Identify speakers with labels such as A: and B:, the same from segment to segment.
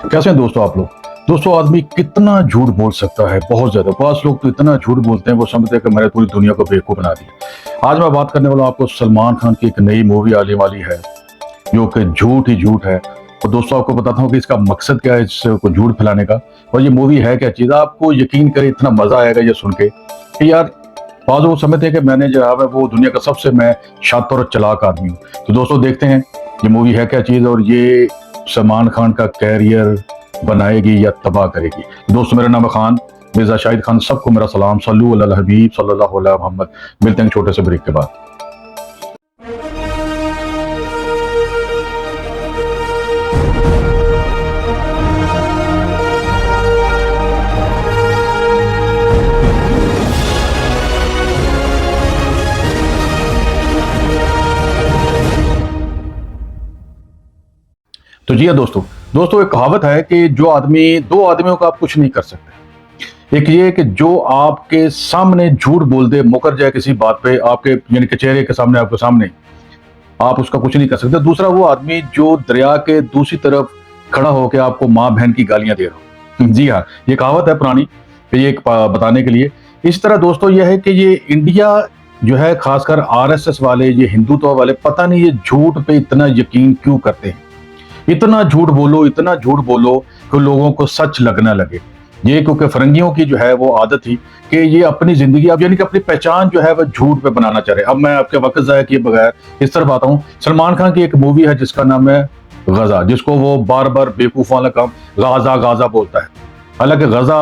A: कैसे हैं दोस्तों आप लोग। दोस्तों आदमी कितना झूठ बोल सकता है, बहुत ज्यादा। पांच लोग तो इतना झूठ बोलते हैं वो समझते हैं कि मैंने पूरी दुनिया को बेवकूफ बना दिया। आज मैं बात करने वाला हूं आपको सलमान खान की एक नई मूवी आने वाली है जो कि झूठ ही झूठ है। और दोस्तों आपको बताता हूँ कि इसका मकसद क्या है, इसको झूठ फैलाने का, और ये मूवी है क्या चीज। आपको यकीन करे इतना मजा आएगा ये सुन के कि यार बाज़ लोग समझते हैं कि मैंने जो है वो दुनिया का सबसे मैं शातिर और चालाक आदमी हूँ। तो दोस्तों देखते हैं ये मूवी है क्या चीज और ये सलमान खान का कैरियर बनाएगी या तबाह करेगी। दोस्तों मेरा नाम है खान मिर्जा शाहिद खान, सबको मेरा सलाम। सल्लु अला हबीब सल्लल्लाहु अलैहि मोहम्मद। मिलते हैं छोटे से ब्रेक के बाद। तो जी हाँ दोस्तों एक कहावत है कि जो आदमी दो आदमियों का आप कुछ नहीं कर सकते। एक ये कि जो आपके सामने झूठ बोल दे, मुकर जाए किसी बात पे, आपके यानी कि चेहरे के सामने, आपके सामने, आप उसका कुछ नहीं कर सकते। दूसरा वो आदमी जो दरिया के दूसरी तरफ खड़ा होकर आपको माँ बहन की गालियां दे रहा हो। जी हाँ, ये कहावत है पुरानी, ये एक बताने के लिए। इस तरह दोस्तों यह है कि ये इंडिया जो है, खासकर आरएसएस वाले, ये हिंदुत्व वाले, पता नहीं ये झूठ पे इतना यकीन क्यों करते हैं। इतना झूठ बोलो, इतना झूठ बोलो कि लोगों को सच लगना लगे। ये क्योंकि फरंगियों की जो है वो आदत थी कि ये अपनी जिंदगी, अब यानी कि अपनी पहचान जो है वो झूठ पे बनाना चाह रहे। अब मैं आपके वक्त जाया किए बगैर इस तरफ आता हूँ। सलमान खान की एक मूवी है जिसका नाम है गजा, जिसको वो बार बार बेवकूफ वाला काम गाजा गाजा बोलता है। हालांकि गजा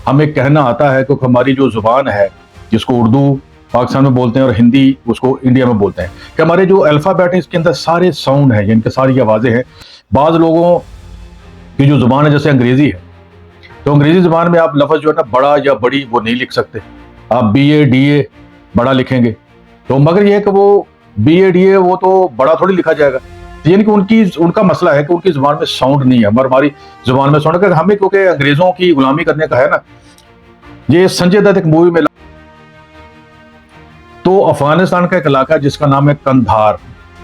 A: हमें कहना आता है क्योंकि हमारी जो जुबान है, जिसको उर्दू पाकिस्तान में बोलते हैं और हिंदी उसको इंडिया में बोलते हैं, कि हमारे जो अल्फाबेट है इसके अंदर सारे साउंड हैं, जिनके सारी आवाजें हैं। बाज लोगों की जो जुबान है जैसे अंग्रेजी है, तो अंग्रेजी जुबान में आप लफ्ज जो है ना बड़ा या बड़ी वो नहीं लिख सकते। आप BA DA बड़ा लिखेंगे तो, मगर ये है कि वो BA DA वो तो बड़ा थोड़ी लिखा जाएगा। यानी कि उनका मसला है कि उनकी जुबान में साउंड नहीं है। हमारी जुबान में साउंड है। हमें क्योंकि अंग्रेजों की गुलामी करने का है ना। ये संजय दत्त एक मूवी में, तो अफगानिस्तान का एक इलाका जिसका नाम है कंधार,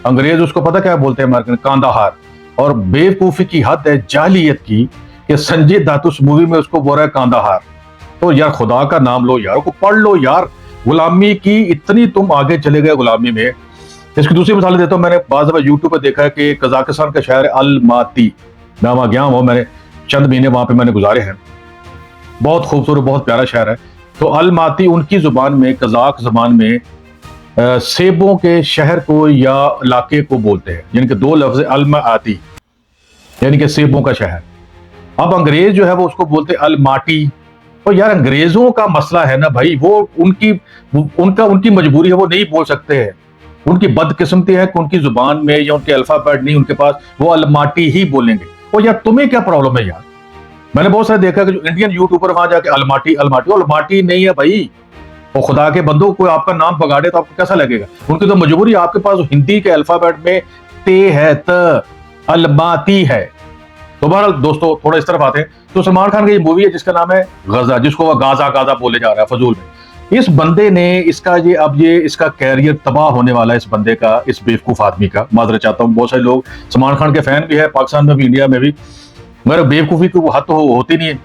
A: अंग्रेज उसको पता क्या बोलते हैं अमेरिकन, कांदाहार। और बेवकूफी की हद है, जाहिलियत की, कि संजय दत्त उस मूवी में उसको बोल रहा है कांदाहार। तो यार खुदा का नाम लो यार, को पढ़ लो यार। गुलामी की इतनी तुम आगे चले गए गुलामी में। इसकी दूसरी मिसाल देता हूँ। मैंने बाज़ दफा यूट्यूब पर देखा है कि कजाकिस्तान का शहर अलमाती, मैं वहां गया हूँ, मैंने चंद महीने वहां पे मैंने गुजारे हैं। बहुत खूबसूरत, बहुत प्यारा शहर है। तो अलमाती उनकी जुबान में, कजाक जुबान में सेबों के शहर को या इलाके को बोलते हैं, यानी कि दो लफ्ज अलमाती, यानी कि सेबों का शहर। अब अंग्रेज जो है वो उसको बोलते अलमाटी। तो यार अंग्रेजों का मसला है ना भाई, वो उनकी मजबूरी है, वो नहीं बोल सकते हैं। उनकी बदकिस्मती है कि उनकी जुबान में या उनके अल्फाबेट नहीं उनके पास, वो अलमाटी ही बोलेंगे। और यार तुम्हें क्या प्रॉब्लम है यार। मैंने बहुत सारे देखा कि जो इंडियन यूट्यूबर वहां जाके अलमाटी अलमाटी, अलमाटी नहीं है भाई। और खुदा के बंदो, कोई आपका नाम बगाड़े तो आपको कैसा लगेगा। उनकी तो मजबूरी, आपके पास हिंदी के अल्फाबेट में ते है, त अलमाती है। तो बहरहाल दोस्तों थोड़ा इस तरफ आते हैं। तो सलमान खान की ये मूवी है जिसका नाम है गजा, जिसको वह गाजा गाजा बोले जा रहा है फजूल में। इस बंदे ने इसका कैरियर तबाह होने वाला है, इस बंदे का, इस बेवकूफ आदमी का। माजरत चाहता हूँ, बहुत सारे लोग सलमान खान के फैन भी है, पाकिस्तान में भी, इंडिया में भी, मगर बेवकूफी की वो हद तो होती नहीं है।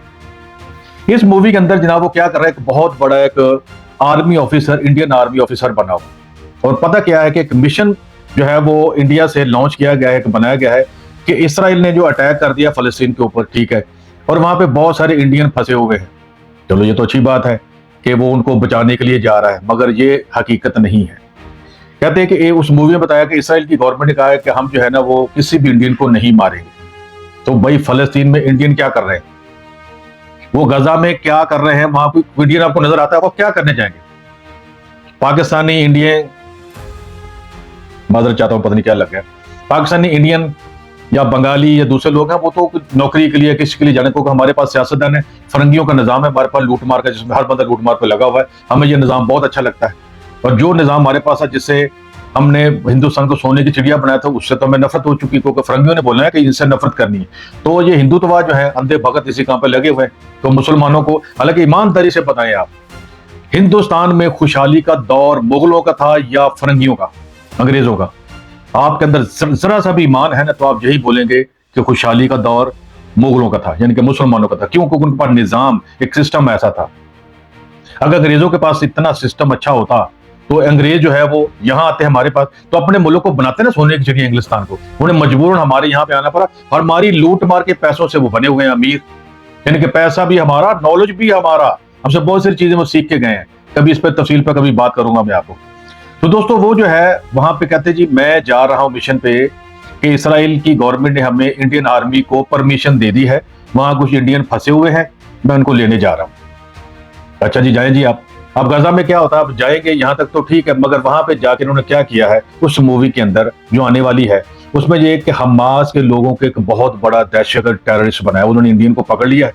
A: इस मूवी के अंदर जनाब वो क्या कर रहा है, एक बहुत बड़ा एक army officer, Indian army officer बना हुआ। और पता क्या है कि एक मिशन जो है वो इंडिया से लॉन्च किया गया है, बनाया गया है, कि इसराइल ने जो अटैक कर दिया फलस्तीन के ऊपर, ठीक है, और वहां पे बहुत सारे इंडियन फंसे हुए हैं। चलो ये तो अच्छी बात है कि वो उनको बचाने के लिए जा रहा है, मगर ये हकीकत नहीं है। कहते हैं कि उस मूवी में बताया कि इसराइल की गवर्नमेंट ने कहा है कि हम जो है ना वो किसी भी इंडियन को नहीं मारेंगे। तो भाई फलस्तीन में इंडियन क्या कर रहे हैं, वो गजा में क्या कर रहे हैं, वहां पे इंडियन आपको नजर आता है, वो क्या करने जाएंगे। पाकिस्तानी इंडियन, माजरत चाहता हूं पता नहीं क्या लग गया, पाकिस्तानी इंडियन या बंगाली या दूसरे लोग हैं, वो तो नौकरी के लिए किसी के लिए जाने को, हमारे पास सियासतदान है, फरंगियों का निजाम है हमारे पास, लूट मार का, जिसमें हर बंदा लूट मार पे लगा हुआ है। हमें ये निजाम बहुत अच्छा लगता है। और जो निजाम हमारे पास है, जिससे हमने हिंदुस्तान को सोने की चिड़िया बनाया था, उससे तो हमें नफरत हो चुकी, क्योंकि फरंगियों ने बोला है कि इनसे नफरत करनी है। तो ये हिंदुत्ववाद जो है, अंधे भगत इसी काम पे लगे हुए हैं। तो मुसलमानों को, हालांकि ईमानदारी से बताएं आप, हिंदुस्तान में खुशहाली का दौर मुगलों का था या फरंगियों का, अंग्रेजों का? आपके अंदर जरा सा भी ईमान है ना, तो आप यही बोलेंगे कि खुशहाली का दौर मुगलों का था, यानी कि मुसलमानों का था। क्यों? क्योंकि उनके पास निजाम, एक सिस्टम ऐसा था। अगर अंग्रेजों के पास इतना सिस्टम अच्छा होता तो अंग्रेज जो है वो यहाँ आते हमारे पास, तो अपने मुल्क को बनाते ना सोने की चिड़िया इंग्लिस्तान को। उन्हें मजबूरन हमारे यहाँ पे आना पड़ा, और हमारी लूट मार के पैसों से वो बने हुए हैं अमीर। यानी कि पैसा भी हमारा, नॉलेज भी हमारा, हमसे बहुत सारी चीजें वो सीख के गए हैं। कभी इस पर तफसील पर कभी बात करूंगा मैं आपको। तो दोस्तों वो जो है वहां पे कहते जी मैं जा रहा हूं मिशन पे, कि इसराइल की गवर्नमेंट ने हमें इंडियन आर्मी को परमिशन दे दी है, वहां कुछ इंडियन फंसे हुए हैं, मैं उनको लेने जा रहा हूं। अच्छा जी, जाएं जी आप। अब गजा में क्या होता है, आप जाएंगे यहाँ तक तो ठीक है, मगर वहां पे जाके इन्होंने क्या किया है उस मूवी के अंदर जो आने वाली है, उसमें ये कि हमास के लोगों के एक बहुत बड़ा दहशतगर्द टेररिस्ट बनाया। उन्होंने इंडियन को पकड़ लिया है,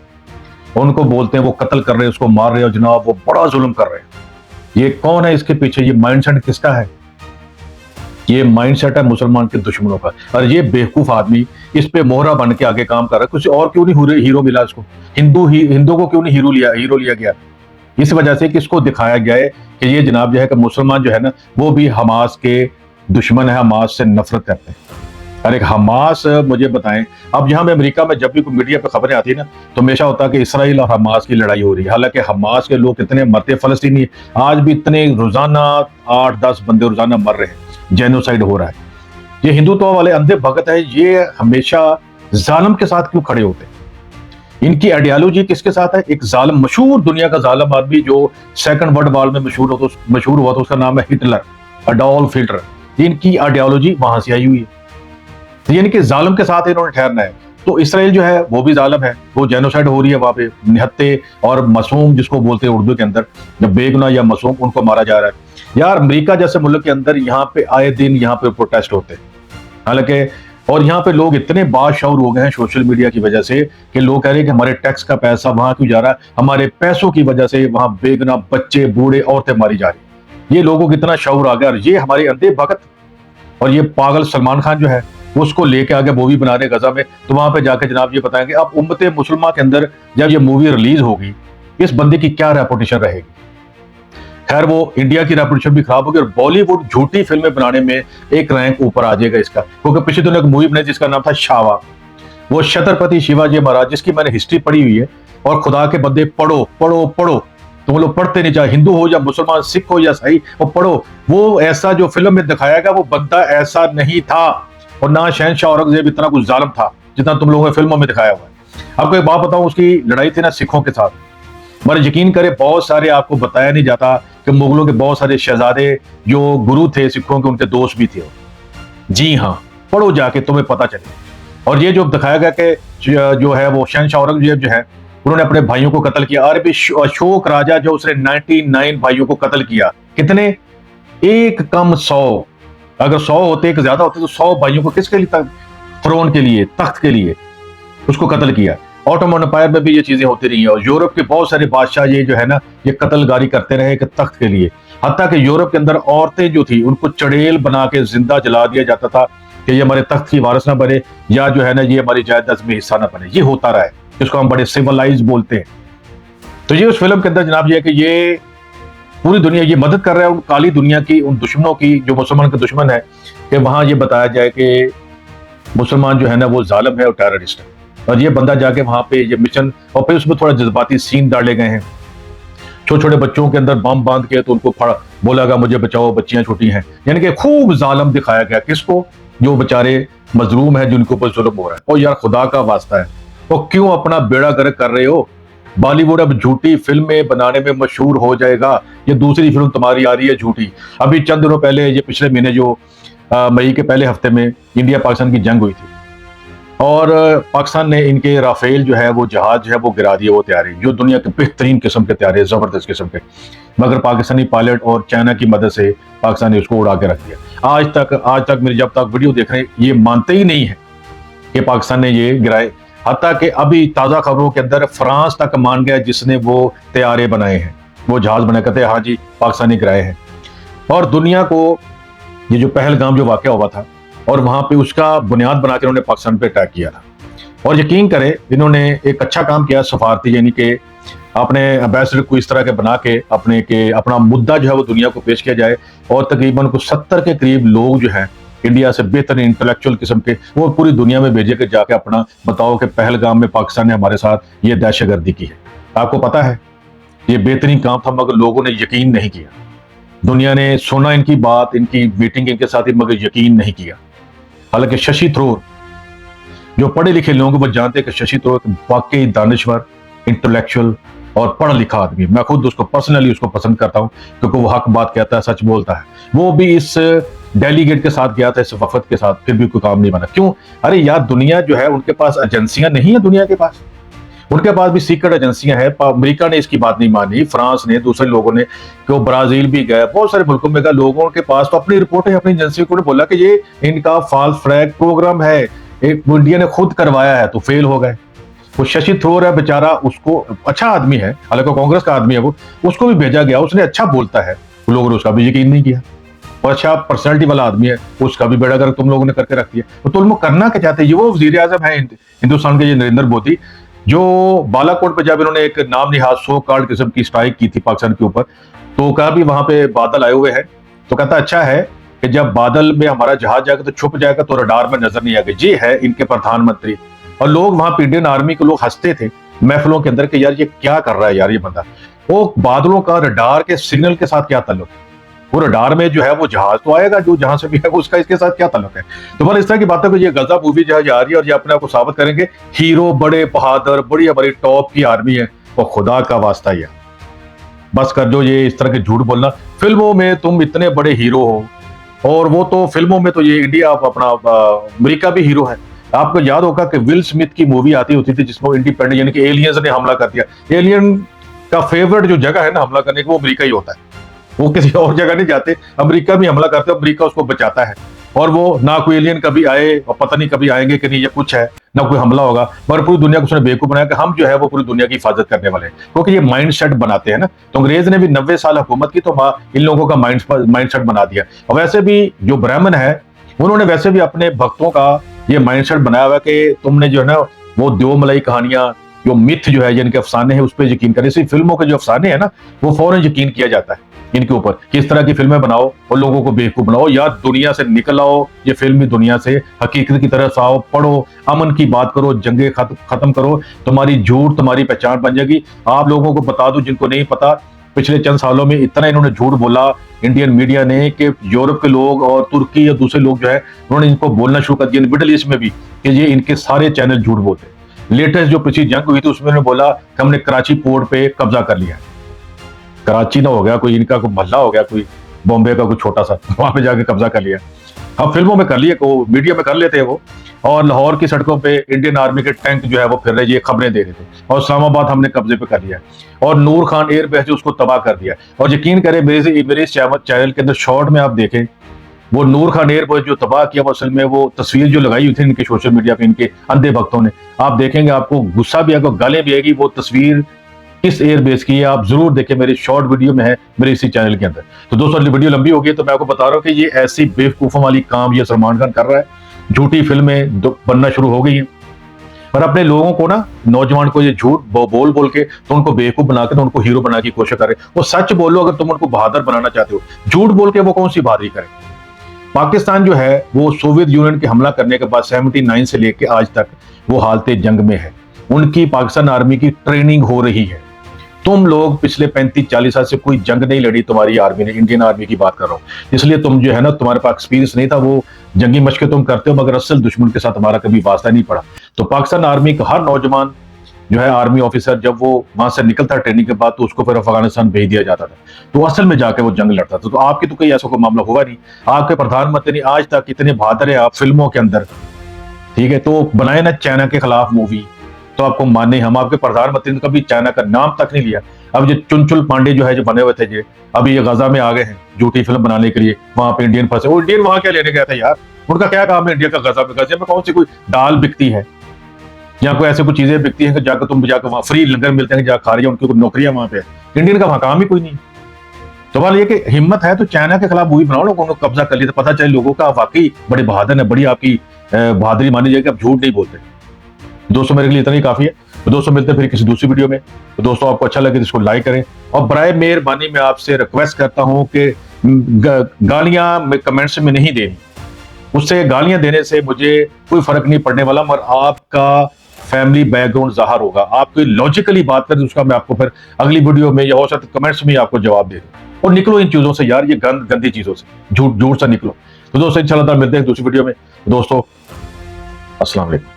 A: उनको बोलते हैं वो कत्ल कर रहे हैं, उसको मार रहे हैं, और जनाब वो बड़ा जुल्म कर रहे हैं। ये कौन है इसके पीछे? ये माइंडसेट किसका है? ये माइंडसेट है मुसलमान के दुश्मनों का। और ये बेवकूफ आदमी इस पे मोहरा बन के आगे काम कर रहा है। कुछ और क्यों नहीं हीरो मिला इसको? हिंदू को क्यों नहीं हीरो लिया गया? इस वजह से कि इसको दिखाया गया है कि ये जनाब जो है कि मुसलमान जो है ना वो भी हमास के दुश्मन है, हमास से नफरत करते हैं। और एक हमास, मुझे बताएं, अब यहाँ पे अमेरिका में जब भी कोई मीडिया पे खबरें आती है ना तो हमेशा होता है कि इसराइल और हमास की लड़ाई हो रही है। हालांकि हमास के लोग कितने मरते, फलस्तीनी आज भी इतने, रोजाना 8-10 बंदे रोजाना मर रहे हैं, जेनोसाइड हो रहा है। ये हिंदुत्व वाले अंधे भगत है, ये हमेशा जालिम के साथ क्यों खड़े होते हैं? इनकी आइडियोलॉजी किसके साथ है? एक जालिम, मशहूर दुनिया का जालिम आदमी जो सेकंड वर्ल्ड वॉर में मशहूर हुआ था, उसका नाम है हिटलर, अडोल्फ हिटलर। इनकी आइडियोलॉजी वहां से आई हुई है। यानी कि जालिम के साथ इन्होंने ठहरना है। तो इसराइल जो है वो भी जालिम है, वो जेनोसाइड हो रही है वहां पे, निहत्ते और मासूम जिसको बोलते हैं उर्दू के अंदर, जब बेगुनाह या मासूम उनको मारा जा रहा है। यार अमेरिका जैसे मुल्क के अंदर यहाँ पे आए दिन यहाँ पे प्रोटेस्ट होते हैं, हालांकि और यहाँ पे लोग इतने बाशऊर हो गए हैं सोशल मीडिया की वजह से कि लोग कह रहे हैं कि हमारे टैक्स का पैसा वहां क्यों जा रहा है, हमारे पैसों की वजह से वहां बेगुनाह बच्चे, बूढ़े, औरतें मारी जा रही। ये लोगों को इतना शऊर आ गया, और ये हमारे अंधे भगत और ये पागल सलमान खान जो है उसको लेके आगे मूवी बना रहे गजा में। तो वहां पे जाके जनाब ये बताएंगे अब उम्मते मुसलमान के अंदर जब ये मूवी रिलीज होगी इस बंदे की क्या रेपुटेशन रहेगी। खैर वो इंडिया की रेपुटेशन भी खराब होगी, और बॉलीवुड झूठी फिल्में बनाने में एक रैंक ऊपर आ जाएगा इसका। क्योंकि पिछले दिनों एक मूवी बनाई जिसका नाम था छावा, वो छत्रपति शिवाजी महाराज, जिसकी मैंने हिस्ट्री पढ़ी हुई है। और खुदा के बंदे पढ़ो पढ़ो पढ़ो, तुम लोग पढ़ते नहीं, चाहे हिंदू हो या मुसलमान, सिख हो या ईसाई, वो पढ़ो। वो ऐसा जो फिल्म में दिखाया गया वो बंदा ऐसा नहीं था, और ना शहनशाह औरंगजेब इतना कुछ जालिम था जितना तुम लोगों ने फिल्मों में दिखाया हुआ है। आपको एक बात बताऊं, उसकी लड़ाई थी ना सिखों के साथ, मगर यकीन करें बहुत सारे आपको बताया नहीं जाता कि मुगलों के बहुत सारे शहजादे जो गुरु थे सिखों के, उनके दोस्त भी थे। जी हाँ, पढ़ो जाके, तुम्हें पता चले। और ये जो दिखाया गया कि जो है वो शहनशाह औरंगजेब जो है उन्होंने अपने भाइयों को कत्ल किया। अरबी अशोक राजा जो उसने 99 भाइयों को कत्ल किया। कितने? एक कम 100। अगर 100 होते, एक ज्यादा होते, तो 100 भाइयों को किसके लिए? थ्रोन के लिए, तख्त के लिए उसको कत्ल किया। ऑटोमन एम्पायर में भी ये चीजें होती रही है, और यूरोप के बहुत सारे बादशाह ये जो है ना ये कत्लगारी करते रहे कि तख्त के लिए। हत्ता कि यूरोप के अंदर औरतें जो थी उनको चड़ेल बना के जिंदा जला दिया जाता था कि ये हमारे तख्त की वारिस ना बने, या जो है ना ये हमारी जायदाद में हिस्सा ना बने। ये होता रहा है, जिसको हम बड़े सिविलाइज बोलते हैं। तो ये उस फिल्म के अंदर जनाब ये है कि ये पूरी दुनिया ये मदद कर रहा है उन काली दुनिया की, उन दुश्मनों की जो मुसलमान के दुश्मन है, कि वहां ये बताया जाए कि मुसलमान जो है ना वो जालिम है और टेररिस्ट है। और ये बंदा जाके वहां पे ये मिशन, और फिर उसमें थोड़ा जज्बाती सीन डाले गए हैं। छोटे छोटे बच्चों के अंदर बम बांध के तो उनको बोलागा मुझे बचाओ, बच्चियां छोटी हैं। यानी कि खूब जालिम दिखाया गया। किसको? जो बेचारे मजलूम है, जिनके ऊपर जुल्म हो रहा है। और यार खुदा का वास्ता है, तो क्यों अपना बेड़ा गर्क कर रहे हो? बॉलीवुड अब झूठी फिल्में बनाने में मशहूर हो जाएगा। ये दूसरी फिल्म तुम्हारी आ रही है झूठी। अभी चंद दिनों पहले, ये पिछले महीने जो मई के पहले हफ्ते में इंडिया पाकिस्तान की जंग हुई थी, और पाकिस्तान ने इनके राफेल जो है वो जहाज जो है वो गिरा दिए। वो तैयारी जो दुनिया के बेहतरीन किस्म के तैयारी, जबरदस्त किस्म के, मगर पाकिस्तानी पायलट और चाइना की मदद से पाकिस्तान ने उसको उड़ा के रख दिया। आज तक मेरे जब तक वीडियो देख रहे हैं ये मानते ही नहीं है कि पाकिस्तान ने ये गिराए। हत्ता कि अभी ताज़ा खबरों के अंदर फ्रांस तक मान गया जिसने वो तैयारे बनाए हैं, वो जहाज बनाए, कहते हैं हाँ जी पाकिस्तानी गिराए हैं। और दुनिया को ये जो पहलगाम जो वाक़या हुआ था, और वहां पे उसका बुनियाद बना के उन्होंने पाकिस्तान पे अटैक किया था। और यकीन करें इन्होंने एक अच्छा काम किया सफारती, यानी कि अपने एम्बेसडर को इस तरह के बना के अपना मुद्दा जो है वो दुनिया को पेश किया जाए। और तकरीबन कुछ 70 के करीब लोग जो हैं इंडिया से बेहतर इंटेलेक्चुअल किस्म के, वो पूरी दुनिया में भेजे के जाके अपना बताओ कि पहलगाम में पाकिस्तान ने हमारे साथ ये दहशतगर्दी की है। आपको पता है ये बेहतरीन काम था, मगर लोगों ने यकीन नहीं किया। दुनिया ने सुना इनकी बात, इनकी मीटिंग इनके साथ ही, मगर यकीन नहीं किया। हालांकि शशि थरूर, जो पढ़े लिखे लोग वो जानते हैं कि शशि थरूर वाकई दानिश्वर, इंटेलेक्चुअल और पढ़ा लिखा आदमी। मैं खुद उसको पर्सनली उसको पसंद करता हूं, क्योंकि वो हक बात कहता है, सच बोलता है। वो भी इस डेलीगेट के साथ गया था, इस वफद के साथ, फिर भी कोई काम नहीं बना। क्यों? अरे यार, दुनिया जो है उनके पास एजेंसियां नहीं है, दुनिया के पास उनके पास भी सीक्रेट एजेंसियां हैं। अमेरिका ने इसकी बात नहीं मानी, फ्रांस ने, दूसरे लोगों ने, क्यों ब्राजील भी गए, बहुत सारे मुल्कों में गए। लोगों के पास तो अपनी रिपोर्ट है, अपनी एजेंसी को बोला कि ये इनका फॉल्स फ्लैग प्रोग्राम है, एक इंडिया ने खुद करवाया है, तो फेल हो गए। वो शशि थरूर है बेचारा, उसको अच्छा आदमी है, हालांकि कांग्रेस का आदमी है वो, उसको भी भेजा गया, उसने अच्छा बोलता है, लोगों ने उसका भी यकीन नहीं किया। और अच्छा पर्सनैलिटी वाला आदमी है, उसका भी बेड़ा गर्क तुम लोगों ने करके रख दिया। तो तुम लोग करना क्या चाहते हैं? ये वो वजीर आजम है हिंदुस्तान के, ये नरेंद्र मोदी, जो बालाकोट पे जब इन्होंने एक नाम निहाद सो कार्ड किस्म की स्ट्राइक की थी पाकिस्तान के ऊपर, तो कहा भी वहां पे बादल आए हुए हैं, तो कहता अच्छा है कि जब बादल में हमारा जहाज जाएगा तो छुप जाएगा, तो रडार में नजर नहीं आएगा। ये है इनके प्रधानमंत्री। और लोग वहां पे इंडियन आर्मी के लोग हंसते थे महफिलों के अंदर कि यार ये क्या कर रहा है यार ये बंदा। वो बादलों का रडार के सिग्नल के साथ क्या ताल्लुक है? वो रडार में जो है वो जहाज तो आएगा, जो जहां से भी है, उसका इसके साथ क्या ताल्लुक है? तो बस इस तरह की बातें को ये गजा मूवी जो है जा रही है, और ये अपने आप को साबित करेंगे हीरो, बड़े बहादुर, बड़ी हमारी टॉप की आर्मी है। और खुदा का वास्ता ही है, बस कर दो ये इस तरह के झूठ बोलना। फिल्मों में तुम इतने बड़े हीरो हो, और वो तो फिल्मों में तो ये इंडिया अपना अमेरिका भी हीरो है। आपको याद होगा कि विल स्मिथ की मूवी आती होती थी जिसमें इंडिपेंडेंट, यानी कि एलियंस ने हमला कर दिया। एलियन का फेवरेट जो जगह है ना हमला करने की, वो अमेरिका ही होता है। वो किसी और जगह नहीं जाते, अमेरिका भी हमला करते, अमेरिका उसको बचाता है। और वो ना कोई एलियन कभी आए, और पता नहीं कभी आएंगे कि नहीं, ये कुछ है ना कोई हमला होगा, मगर पूरी दुनिया को उसने बेवकूफ बनाया कि हम जो है वो पूरी दुनिया की हिफाजत करने वाले हैं, क्योंकि ये माइंड सेट बनाते हैं ना। तो अंग्रेज ने भी 90 साल हुकूमत की, तो इन लोगों का माइंड सेट बना दिया। और वैसे भी जो ब्राह्मण है, उन्होंने वैसे भी अपने भक्तों का ये माइंड सेट बनाया हुआ कि तुमने जो है ना वो दो मलाई कहानियां, जो मिथ जो है, जिनके अफसाने हैं, उस पर यकीन करें। इसी फिल्मों के जो अफसाने हैं ना, वो फौरन यकीन किया जाता है इनके ऊपर। किस तरह की फिल्में बनाओ और लोगों को बेवकूफ बनाओ, या दुनिया से निकल आओ, ये फिल्मी दुनिया से हकीकत की तरफ आओ, पढ़ो, अमन की बात करो, जंगे खत्म करो, तुम्हारी झूठ तुम्हारी पहचान बन जाएगी। आप लोगों को बता दो जिनको नहीं पता, पिछले चंद सालों में इतना इन्होंने झूठ बोला इंडियन मीडिया ने कि यूरोप के लोग और तुर्की या दूसरे लोग जो है, उन्होंने इनको बोलना शुरू कर दिया, मिडिल ईस्ट में भी, कि ये इनके सारे चैनल झूठ बोलते हैं। लेटेस्ट जो पिछली जंग हुई थी उसमें उन्होंने बोला कि हमने कराची पोर्ट पे कब्जा कर लिया। कराची ना हो गया कोई, इनका कोई मोहल्ला हो गया, कोई बॉम्बे का कोई छोटा सा, वहां पे जाके कब्जा कर लिया। अब फिल्मों में कर लिया, को मीडिया में कर लेते हैं वो। और लाहौर की सड़कों पे इंडियन आर्मी के टैंक जो है वो फिर रहे, ये खबरें दे रहे थे। और इस्लामाबाद हमने कब्जे पे कर लिया, और नूर खान एयरबेस जो उसको तबाह कर दिया। और यकीन करें मेरे इस चैनल के अंदर शॉर्ट में आप देखें, वो नूर खान एयरबेस जो तबाह किया, असल में वो तस्वीर जो लगाई हुई थी इनके सोशल मीडिया पे, इनके अंधे भक्तों ने, आप देखेंगे आपको गुस्सा भी आएगा, गालें भी आएगी। वो तस्वीर किस एयरबेस की है आप जरूर देखें, मेरी शॉर्ट वीडियो में है मेरे इसी चैनल के अंदर। तो दोस्तों वीडियो लंबी हो गई, तो मैं आपको बता रहा हूँ कि ये ऐसी बेवकूफों वाली काम ये सलमान खान कर रहा है। झूठी फिल्में बनना शुरू हो गई हैं, और अपने लोगों को ना, नौजवान को ये झूठ बोल बोल के तो उनको बेवकूफ बना के, तो उनको हीरो बनाने की कोशिश करे। वो सच बोलो अगर तुम उनको बहादुर बनाना चाहते हो, झूठ बोल के वो कौन सी बहादुरी करे? पाकिस्तान जो है वो सोवियत यूनियन के हमला करने के बाद 79 से लेकर आज तक वो हालते जंग में है। उनकी पाकिस्तान आर्मी की ट्रेनिंग हो रही है। तुम लोग पिछले 35-40 साल से कोई जंग नहीं लड़ी तुम्हारी आर्मी ने, इंडियन आर्मी की बात कर रहा हूँ, इसलिए तुम जो है ना, तुम्हारे पास एक्सपीरियंस नहीं था, वो जंगी मशकें तुम करते हो, मगर असल दुश्मन के साथ तुम्हारा कभी वास्ता नहीं पड़ा। तो पाकिस्तान आर्मी का हर नौजवान जो है आर्मी ऑफिसर, जब वो वहां से निकलता ट्रेनिंग के बाद, तो उसको फिर अफगानिस्तान भेज दिया जाता था, तो असल में जाके वो जंग लड़ता था। तो आपकी तो कोई ऐसा कोई मामला हुआ नहीं, आपके प्रधानमंत्री आज तक इतने बहादुर है, आप फिल्मों के अंदर, ठीक है, तो बनाए ना चाइना के खिलाफ मूवी, तो आपको माने। हम आपके प्रधानमंत्री ने कभी चाइना का नाम तक नहीं लिया। अब जो चुनचुल पांडे जो है, जो बने हुए थे, जो अभी ये गजा में आ गए हैं झूठी फिल्म बनाने के लिए, वहां पे इंडियन फंसे। वो इंडियन वहां क्या लेने गया था यार? उनका क्या काम है इंडिया का गजा में? गजे में कौन सी कोई दाल बिकती है या कोई ऐसे कुछ चीजें बिकती हैं कि जाकर तुम जाकर वहां फ्री लंगर मिलते हैं, जाकर खा रही है, उनकी नौकरियां वहां पे। इंडियन का वहां काम ही कोई नहीं। तो बात ये कि हिम्मत है तो चाइना के खिलाफ मूवी बनाओ, लोगों को कब्जा कर लिया, तो पता चले लोगों का वाकई बड़े बहादुर है, बड़ी आपकी बहादुरी मानी जाएगी, आप झूठ नहीं बोलते। दोस्तों मेरे लिए इतना ही काफी है। तो दोस्तों मिलते हैं फिर किसी दूसरी वीडियो में। तो दोस्तों आपको अच्छा लगे तो इसको लाइक करें, और बराए मेहरबानी मैं आपसे रिक्वेस्ट करता हूं कि गालियां कमेंट्स में नहीं देनी, उससे गालियां देने से मुझे कोई फर्क नहीं पड़ने वाला, मगर आपका फैमिली बैकग्राउंड जाहिर होगा। आप कोई लॉजिकली बात करें, उसका मैं आपको फिर अगली वीडियो में या हो सकता है कमेंट्स में आपको जवाब दे दूं। और निकलो इन चीजों से यार, ये गंदी चीजों से, झूठ झूठ से निकलो। तो दोस्तों इंशाल्लाह मिलते हैं दूसरी वीडियो में। दोस्तों अस्सलाम वालेकुम।